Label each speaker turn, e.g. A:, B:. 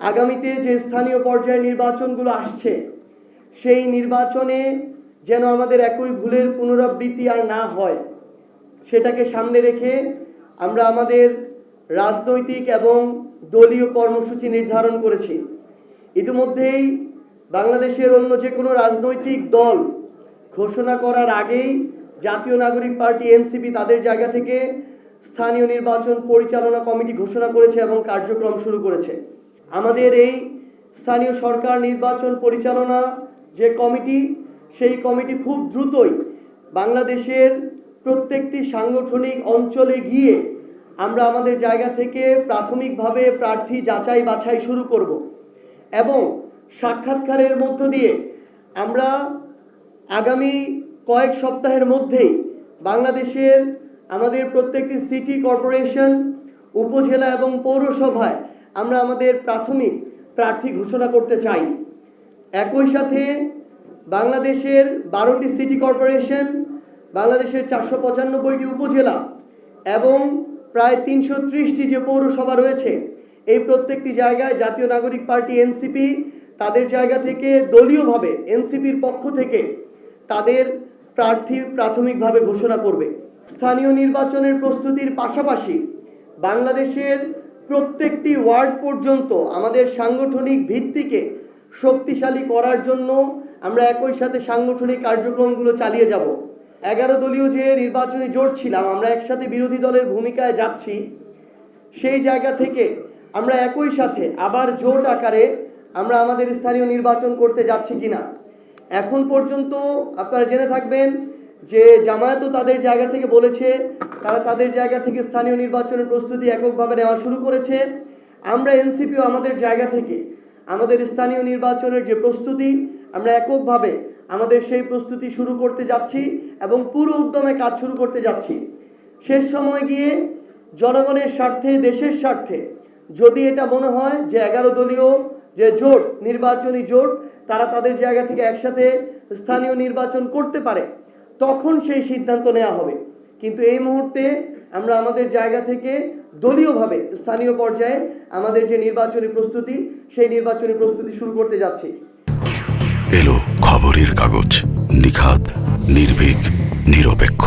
A: আগামীতে যে স্থানীয় পর্যায়ে নির্বাচনগুলো আসছে সেই নির্বাচনে যেন আমাদের একই ভুলের পুনরাবৃত্তি আর না হয়, সেটাকে সামনে রেখে আমরা আমাদের রাজনৈতিক এবং দলীয় কর্মসূচি নির্ধারণ করেছি। ইতিমধ্যেই বাংলাদেশের অন্য যে কোনো রাজনৈতিক দল ঘোষণা করার আগেই জাতীয় নাগরিক পার্টি এনসিপি তাদের জায়গা থেকে স্থানীয় নির্বাচন পরিচালনা কমিটি ঘোষণা করেছে এবং কার্যক্রম শুরু করেছে। আমাদের এই স্থানীয় সরকার নির্বাচন পরিচালনা যে কমিটি, সেই কমিটি খুব দ্রুতই বাংলাদেশের প্রত্যেকটি সাংগঠনিক অঞ্চলে গিয়ে আমরা আমাদের জায়গা থেকে প্রাথমিকভাবে প্রার্থী যাচাই বাছাই শুরু করব এবং সাক্ষাৎকারের মধ্য দিয়ে আমরা আগামী কয়েক সপ্তাহের মধ্যেই বাংলাদেশের আমাদের প্রত্যেকটি সিটি কর্পোরেশন, উপজেলা এবং পৌরসভায় আমরা আমাদের প্রাথমিক প্রার্থী ঘোষণা করতে চাই। একই সাথে বাংলাদেশের 12টি সিটি কর্পোরেশন, বাংলাদেশের 495টি উপজেলা এবং প্রায় 330টি যে পৌরসভা রয়েছে, এই প্রত্যেকটি জায়গায় জাতীয় নাগরিক পার্টি এনসিপি তাদের জায়গা থেকে দলীয়ভাবে এনসিপির পক্ষ থেকে তাদের প্রার্থী প্রাথমিকভাবে ঘোষণা করবে। স্থানীয় নির্বাচনের প্রস্তুতির পাশাপাশি বাংলাদেশের প্রত্যেকটি ওয়ার্ড পর্যন্ত আমাদের সাংগঠনিক ভিত্তিকে শক্তিশালী করার জন্য আমরা একই সাথে সাংগঠনিক কার্যক্রমগুলো চালিয়ে যাব। 11 দলীয় যে নির্বাচনী জোট ছিলাম, আমরা একসাথে বিরোধী দলের ভূমিকায় যাচ্ছি। সেই জায়গা থেকে আমরা একই সাথে আবার জোট আকারে আমরা আমাদের স্থানীয় নির্বাচন করতে যাচ্ছি কিনা। এখন পর্যন্ত আপনারা জেনে থাকবেন যে জামায়াতও তাদের জায়গা থেকে বলেছে তারা তাদের জায়গা থেকে স্থানীয় নির্বাচনের প্রস্তুতি এককভাবে নেওয়া শুরু করেছে। আমরা এনসিপিও আমাদের জায়গা থেকে আমাদের স্থানীয় নির্বাচনের যে প্রস্তুতি, আমরা এককভাবে আমাদের সেই প্রস্তুতি শুরু করতে যাচ্ছি এবং পুরো উদ্যমে কাজ শুরু করতে যাচ্ছি। শেষ সময় গিয়ে জনগণের স্বার্থে, দেশের স্বার্থে যদি এটা মনে হয় যে 11 দলীয় যে জোট, নির্বাচনী জোট, তারা তাদের জায়গা থেকে একসাথে স্থানীয় নির্বাচন করতে পারে, তখন সেই সিদ্ধান্ত নেওয়া হবে। কিন্তু এই মুহূর্তে আমরা আমাদের জায়গা থেকে দলীয়ভাবে স্থানীয় পর্যায়ে আমাদের যে নির্বাচনী প্রস্তুতি, সেই নির্বাচনী প্রস্তুতি শুরু করতে যাচ্ছি।
B: এলো খবরের কাগজ, নিখাত, নির্ভীক, নিরপেক্ষ।